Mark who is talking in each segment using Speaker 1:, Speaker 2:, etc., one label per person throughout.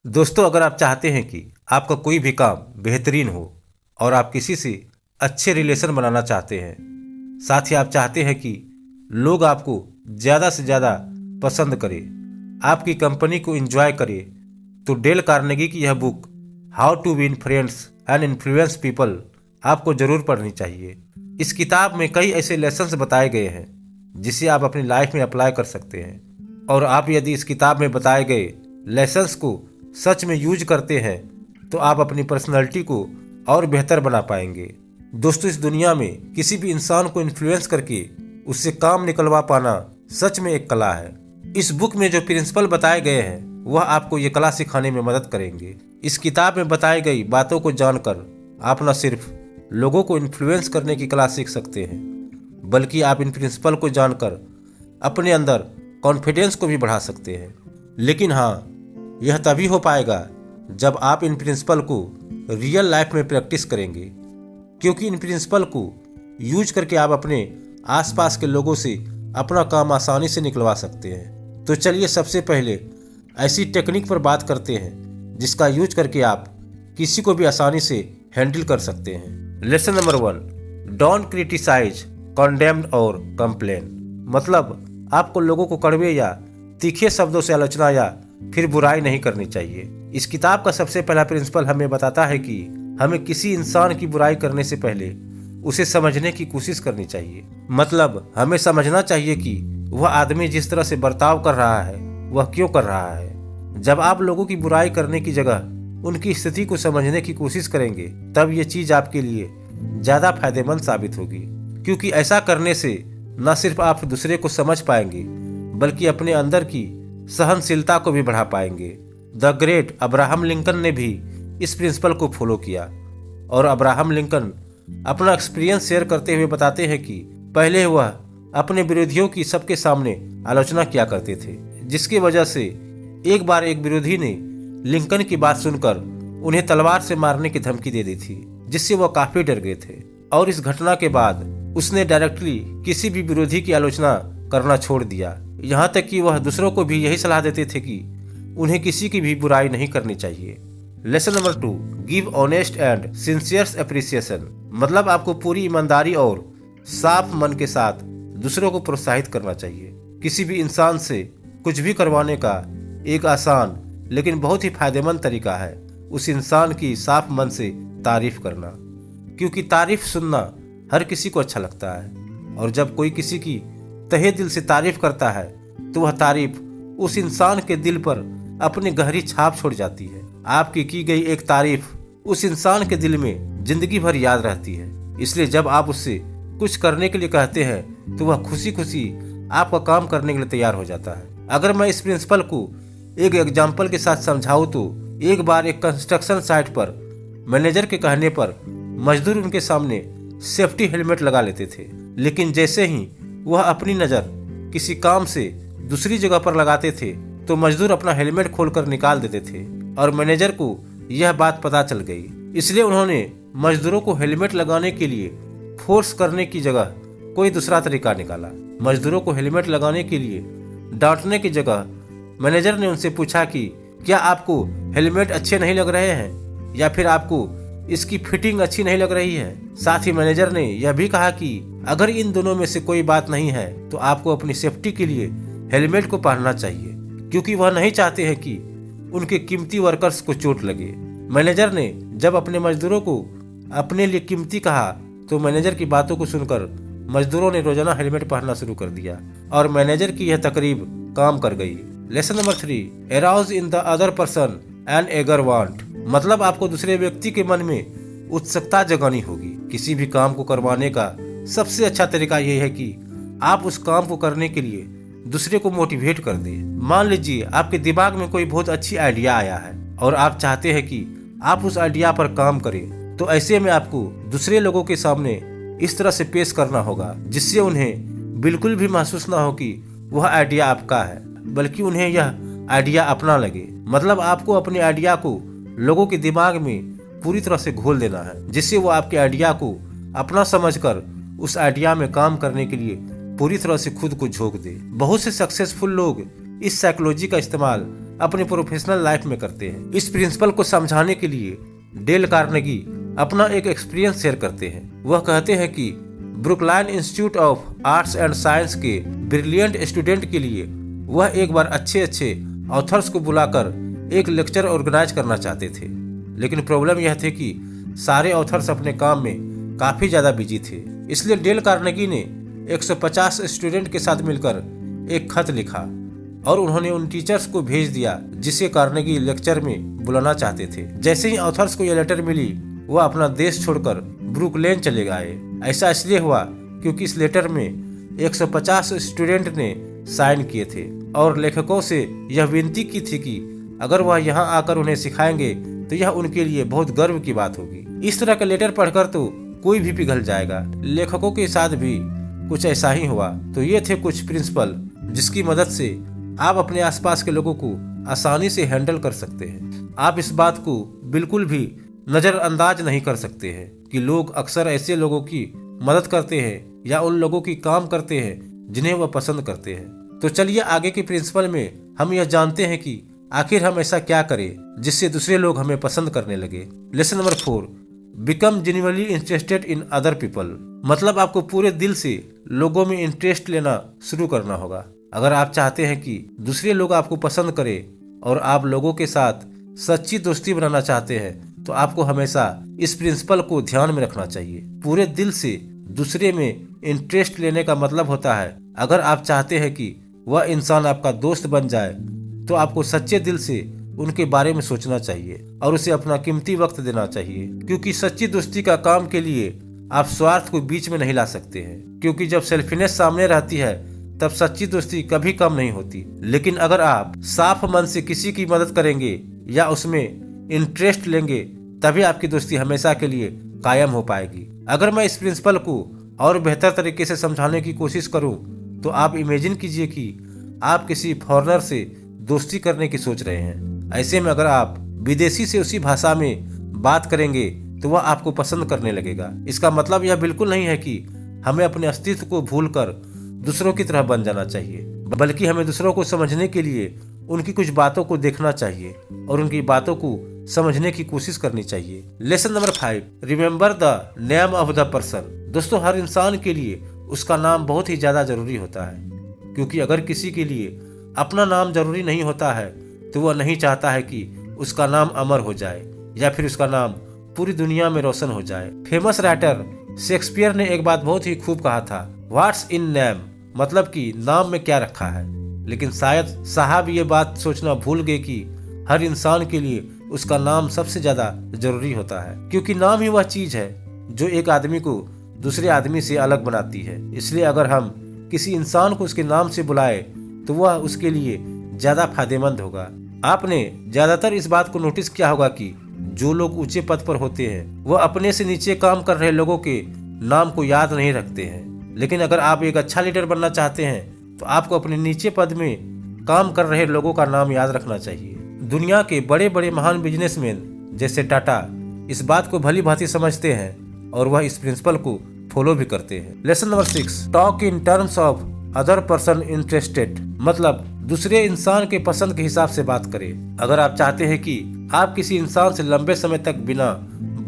Speaker 1: दोस्तों, अगर आप चाहते हैं कि आपका कोई भी काम बेहतरीन हो और आप किसी से अच्छे रिलेशन बनाना चाहते हैं, साथ ही आप चाहते हैं कि लोग आपको ज़्यादा से ज़्यादा पसंद करें, आपकी कंपनी को एंजॉय करें, तो डेल कार्नेगी की यह book how to win friends and influence people आपको ज़रूर पढ़नी चाहिए। इस किताब में कई ऐसे लेसन्स बताए गए हैं जिसे आप अपनी लाइफ में अप्लाई कर सकते हैं, और आप यदि इस किताब में बताए गए लेसन्स को सच में यूज करते हैं तो आप अपनी पर्सनैलिटी को और बेहतर बना पाएंगे। दोस्तों, इस दुनिया में किसी भी इंसान को इन्फ्लुएंस करके उससे काम निकलवा पाना सच में एक कला है। इस बुक में जो प्रिंसिपल बताए गए हैं वह आपको ये कला सिखाने में मदद करेंगे। इस किताब में बताई गई बातों को जानकर आप न सिर्फ लोगों को इन्फ्लुएंस करने की कला सीख सकते हैं, बल्कि आप इन प्रिंसिपल को जानकर अपने अंदर कॉन्फिडेंस को भी बढ़ा सकते हैं। लेकिन हाँ, यह तभी हो पाएगा जब आप इन प्रिंसिपल को रियल लाइफ में प्रैक्टिस करेंगे, क्योंकि इन प्रिंसिपल को यूज करके आप अपने आसपास के लोगों से अपना काम आसानी से निकलवा सकते हैं। तो चलिए सबसे पहले ऐसी टेक्निक पर बात करते हैं जिसका यूज करके आप किसी को भी आसानी से हैंडल कर सकते हैं। Lesson number 1, don't criticise, condemn और कंप्लेन। मतलब आपको लोगों को कड़वे या तीखे शब्दों से आलोचना या फिर बुराई नहीं करनी चाहिए। इस किताब का सबसे पहला प्रिंसिपल हमें बताता है कि हमें किसी इंसान की बुराई करने से पहले उसे समझने की कोशिश करनी चाहिए। मतलब हमें समझना चाहिए कि वह आदमी जिस तरह से बर्ताव कर रहा है वह क्यों कर रहा है। जब आप लोगों की बुराई करने की जगह उनकी स्थिति को समझने की कोशिश करेंगे तब ये चीज आपके लिए ज्यादा फायदेमंद साबित होगी, क्योंकि ऐसा करने से न सिर्फ आप दूसरे को समझ पाएंगे बल्कि अपने अंदर की सहनशीलता को भी बढ़ा पाएंगे। द ग्रेट अब्राहम लिंकन ने भी इस प्रिंसिपल को फॉलो किया, और अब्राहम लिंकन अपना एक्सपीरियंस शेयर करते हुए बताते हैं कि पहले वह अपने विरोधियों की सबके सामने आलोचना किया करते थे, जिसकी वजह से एक बार एक विरोधी ने लिंकन की बात सुनकर उन्हें तलवार से मारने की धमकी दे दी थी, जिससे वह काफी डर गए थे। और इस घटना के बाद उसने डायरेक्टली किसी भी विरोधी की आलोचना करना छोड़ दिया। यहाँ तक कि वह दूसरों को भी यही सलाह देते थे कि उन्हें किसी की भी बुराई नहीं करनी चाहिए। Lesson number 2, give honest and sincere appreciation. मतलब आपको पूरी ईमानदारी और साफ मन के साथ दूसरों को प्रोत्साहित करना चाहिए। किसी भी इंसान से कुछ भी करवाने का एक आसान लेकिन बहुत ही फायदेमंद तरीका है उस इंसान की साफ मन से तारीफ करना, क्योंकि तारीफ सुनना हर किसी को अच्छा लगता है, और जब कोई किसी की तहे दिल से तारीफ करता है तो वह तारीफ उस इंसान के दिल पर अपनी गहरी छाप छोड़ जाती है। आपकी की गई एक तारीफ उस इंसान के दिल में जिंदगी भर याद रहती है। इसलिए जब आप उससे कुछ करने के लिए कहते हैं तो वह खुशी खुशी आपका काम करने के लिए तैयार हो जाता है। अगर मैं इस प्रिंसिपल को एक एग्जाम्पल के साथ समझाऊं तो एक बार एक कंस्ट्रक्शन साइट पर मैनेजर के कहने पर मजदूर उनके सामने सेफ्टी हेलमेट लगा लेते थे, लेकिन जैसे ही वह अपनी नज़र किसी काम से दूसरी जगह पर लगाते थे तो मजदूर अपना हेलमेट खोलकर निकाल देते थे, और मैनेजर को यह बात पता चल गई। इसलिए उन्होंने मजदूरों को हेलमेट लगाने के लिए फोर्स करने की जगह कोई दूसरा तरीका निकाला। मजदूरों को हेलमेट लगाने के लिए डांटने की जगह मैनेजर ने उनसे पूछा कि क्या आपको हेलमेट अच्छे नहीं लग रहे हैं या फिर आपको इसकी फिटिंग अच्छी नहीं लग रही है। साथ ही मैनेजर ने यह भी कहा कि अगर इन दोनों में से कोई बात नहीं है तो आपको अपनी सेफ्टी के लिए हेलमेट को पहनना चाहिए, क्योंकि वह नहीं चाहते हैं कि उनके कीमती वर्कर्स को चोट लगे। मैनेजर ने जब अपने मजदूरों को अपने लिए कीमती कहा तो मैनेजर की बातों को सुनकर मजदूरों ने रोजाना हेलमेट पहनना शुरू कर दिया, और मैनेजर की यह तकरीब काम कर गई। Lesson number 3, arouse in the other person an eager want. मतलब आपको दूसरे व्यक्ति के मन में उत्सुकता जगानी होगी। किसी भी काम को करवाने का सबसे अच्छा तरीका यह है कि आप उस काम को करने के लिए दूसरे को मोटिवेट कर दें। मान लीजिए आपके दिमाग में कोई बहुत अच्छी आइडिया आया है और आप चाहते हैं कि आप उस आइडिया पर काम करें, तो ऐसे में आपको दूसरे लोगों के सामने इस तरह से पेश करना होगा जिससे उन्हें बिल्कुल भी महसूस ना हो कि वह आइडिया आपका है, बल्कि उन्हें यह आइडिया अपना लगे। मतलब आपको अपने आइडिया को लोगों के दिमाग में पूरी तरह से घोल देना है, जिससे वो आपके आइडिया को अपना समझकर उस आइडिया में काम करने के लिए पूरी तरह से खुद को झोंक दे। बहुत से सक्सेसफुल लोग इस साइकोलॉजी का इस्तेमाल अपनी प्रोफेशनल लाइफ में करते हैं। इस प्रिंसिपल को समझाने के लिए डेल कार्नेगी अपना एक एक्सपीरियंस शेयर करते हैं। वह कहते हैं कि Brookline institute of arts and science के ब्रिलियंट स्टूडेंट के लिए वह एक बार अच्छे ऑथर्स को बुलाकर एक लेक्चर ऑर्गेनाइज करना चाहते थे, लेकिन प्रॉब्लम यह थी कि सारे ऑथर्स अपने काम में काफी ज्यादा बिजी थे। इसलिए डेल कार्नेगी ने 150 स्टूडेंट के साथ मिलकर एक खत लिखा और उन्होंने उन टीचर्स को भेज दिया जिसे कार्नेगी लेक्चर में बुलाना चाहते थे। जैसे ही ऑथर्स को यह लेटर मिली, वह अपना देश छोड़कर ब्रुकलेन चले गए। ऐसा इसलिए हुआ क्योंकि इस लेटर में 150 स्टूडेंट ने साइन किए थे और लेखकों से यह विनती की थी कि अगर वह यहाँ आकर उन्हें सिखाएंगे तो यह उनके लिए बहुत गर्व की बात होगी। इस तरह का लेटर पढ़कर तो कोई भी पिघल जाएगा। लेखकों के साथ भी कुछ ऐसा ही हुआ। तो ये थे कुछ प्रिंसिपल जिसकी मदद से आप अपने आसपास के लोगों को आसानी से हैंडल कर सकते हैं। आप इस बात को बिल्कुल भी नजरअंदाज नहीं कर सकते हैं कि लोग अक्सर ऐसे लोगों की मदद करते हैं या उन लोगों की काम करते हैं जिन्हें वह पसंद करते हैं। तो चलिए आगे के प्रिंसिपल में हम यह जानते हैं कि आखिर हम ऐसा क्या करें जिससे दूसरे लोग हमें पसंद करने लगे। Lesson number 4, become genuinely interested in other people. मतलब आपको पूरे दिल से लोगों में इंटरेस्ट लेना शुरू करना होगा। अगर आप चाहते हैं कि दूसरे लोग आपको पसंद करें और आप लोगों के साथ सच्ची दोस्ती बनाना चाहते हैं तो आपको हमेशा इस प्रिंसिपल को ध्यान में रखना चाहिए। पूरे दिल से दूसरे में इंटरेस्ट लेने का मतलब होता है अगर आप चाहते हैं कि वह इंसान आपका दोस्त बन जाए तो आपको सच्चे दिल से उनके बारे में सोचना चाहिए और उसे अपना कीमती वक्त देना चाहिए, क्योंकि सच्ची दोस्ती का काम के लिए आप स्वार्थ को बीच में नहीं ला सकते हैं। क्योंकि जब सेल्फिनेस सामने रहती है तब सच्ची दोस्ती कभी कम नहीं होती। लेकिन अगर आप साफ मन से किसी की मदद करेंगे या उसमें इंटरेस्ट लेंगे तभी आपकी दोस्ती हमेशा के लिए कायम हो पाएगी। अगर मैं इस प्रिंसिपल को और बेहतर तरीके से समझाने की कोशिश करूं तो आप इमेजिन कीजिए कि आप किसी फॉरेनर से दोस्ती करने की सोच रहे हैं। ऐसे में अगर आप विदेशी से उसी भाषा में बात करेंगे तो वह आपको पसंद करने लगेगा। इसका मतलब यह बिल्कुल नहीं है कि हमें अपने अस्तित्व को भूलकर दूसरों की तरह बन जाना चाहिए, बल्कि हमें दूसरों को समझने के लिए उनकी कुछ बातों को देखना चाहिए और उनकी बातों को समझने की कोशिश करनी चाहिए। Lesson number 5, remember the name of the person. दोस्तों, हर इंसान के लिए उसका नाम बहुत ही ज्यादा जरूरी होता है, क्योंकि अगर किसी के लिए अपना नाम जरूरी नहीं होता है तो वह नहीं चाहता है कि उसका नाम अमर हो जाए या फिर उसका नाम पूरी दुनिया में रोशन हो जाए। फेमस राइटर शेक्सपियर ने एक बात बहुत ही खूब कहा था, व्हाट्स इन नेम, मतलब कि नाम में क्या रखा है। लेकिन शायद साहब ये बात सोचना भूल गए कि हर इंसान के लिए उसका नाम सबसे ज्यादा जरूरी होता है, क्योंकि नाम ही वह चीज है जो एक आदमी को दूसरे आदमी से अलग बनाती है। इसलिए अगर हम किसी इंसान को उसके नाम से बुलाए तो वह उसके लिए ज्यादा फायदेमंद होगा। आपने ज्यादातर इस बात को नोटिस किया होगा कि जो लोग ऊंचे पद पर होते हैं वह अपने से नीचे काम कर रहे लोगों के नाम को याद नहीं रखते हैं। लेकिन अगर आप एक अच्छा लीडर बनना चाहते हैं तो आपको अपने नीचे पद में काम कर रहे लोगों का नाम याद रखना चाहिए। दुनिया के बड़े बड़े महान बिजनेसमैन जैसे टाटा इस बात को भली भांति समझते हैं और वह इस प्रिंसिपल को फॉलो भी करते हैं। Lesson number 6, talk in terms of other person interested. मतलब दूसरे इंसान के पसंद के हिसाब से बात करें। अगर आप चाहते हैं कि आप किसी इंसान से लंबे समय तक बिना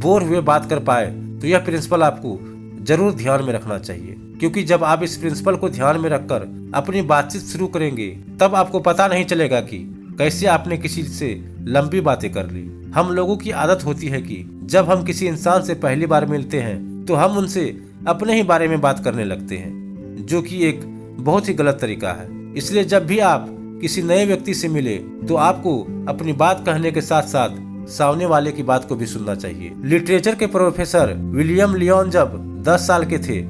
Speaker 1: बोर हुए बात कर पाए तो यह प्रिंसिपल आपको जरूर ध्यान में रखना चाहिए, क्योंकि जब आप इस प्रिंसिपल को ध्यान में रखकर अपनी बातचीत शुरू करेंगे तब आपको पता नहीं चलेगा कि कैसे आपने किसी से लंबी बातें कर ली। हम लोगों की आदत होती है कि जब हम किसी इंसान से पहली बार मिलते हैं तो हम उनसे अपने ही बारे में बात करने लगते हैं, जो कि एक बहुत ही गलत तरीका है। इसलिए जब भी आप किसी नए व्यक्ति से मिले तो आपको अपनी बात कहने के साथ साथ सामने वाले की बात को भी सुनना चाहिए। लिटरेचर के प्रोफेसर विलियम लियोन जब 10 साल के थे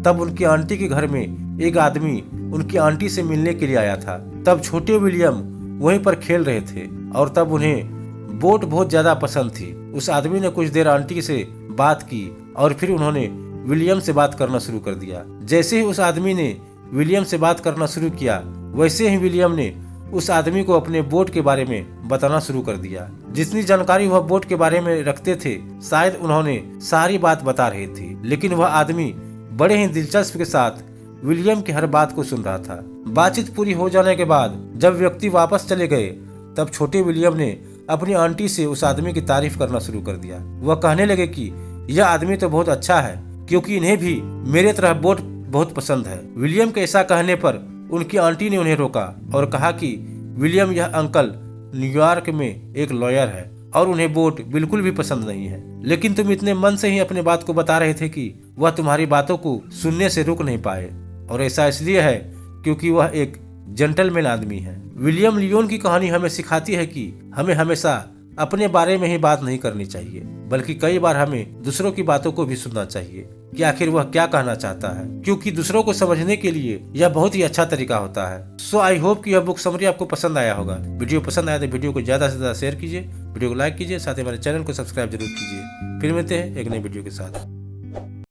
Speaker 1: तब उनकी आंटी के घर में एक आदमी उनकी आंटी से मिलने के लिए आया था। तब छोटे विलियम वहीं पर खेल रहे थे और तब उन्हें बोट बहुत ज्यादा पसंद थी। उस आदमी ने कुछ देर आंटी से बात की और फिर उन्होंने विलियम से बात करना शुरू कर दिया। जैसे ही उस आदमी ने विलियम से बात करना शुरू किया वैसे ही विलियम ने उस आदमी को अपने बोट के बारे में बताना शुरू कर दिया। जितनी जानकारी वह बोट के बारे में रखते थे शायद उन्होंने सारी बात बता रहे थे, लेकिन वह आदमी बड़े ही दिलचस्प के साथ विलियम की हर बात को सुन रहा था। बातचीत पूरी हो जाने के बाद जब व्यक्ति वापस चले गए तब छोटे विलियम ने अपनी आंटी से उस आदमी की तारीफ करना शुरू कर दिया। वह कहने लगे कि यह आदमी तो बहुत अच्छा है, क्योंकि इन्हें भी मेरे तरह बोट बहुत पसंद है। विलियम के ऐसा कहने पर उनकी आंटी ने उन्हें रोका और कहा कि विलियम, यह अंकल न्यूयॉर्क में एक लॉयर है और उन्हें बोट बिल्कुल भी पसंद नहीं है, लेकिन तुम इतने मन से ही अपने बात को बता रहे थे कि वह तुम्हारी बातों को सुनने से रुक नहीं पाए, और ऐसा इसलिए है क्योंकि वह एक जेंटलमैन आदमी है। विलियम लियोन की कहानी हमें सिखाती है कि हमें हमेशा अपने बारे में ही बात नहीं करनी चाहिए, बल्कि कई बार हमें दूसरों की बातों को भी सुनना चाहिए कि आखिर वह क्या कहना चाहता है, क्योंकि दूसरों को समझने के लिए यह बहुत ही अच्छा तरीका होता है। सो आई होप कि यह बुक समरी आपको पसंद आया होगा। वीडियो पसंद आया तो वीडियो को ज्यादा से ज्यादा शेयर कीजिए, वीडियो को लाइक कीजिए, साथ ही हमारे चैनल को सब्सक्राइब जरूर कीजिए। फिर मिलते हैं एक नई वीडियो के साथ।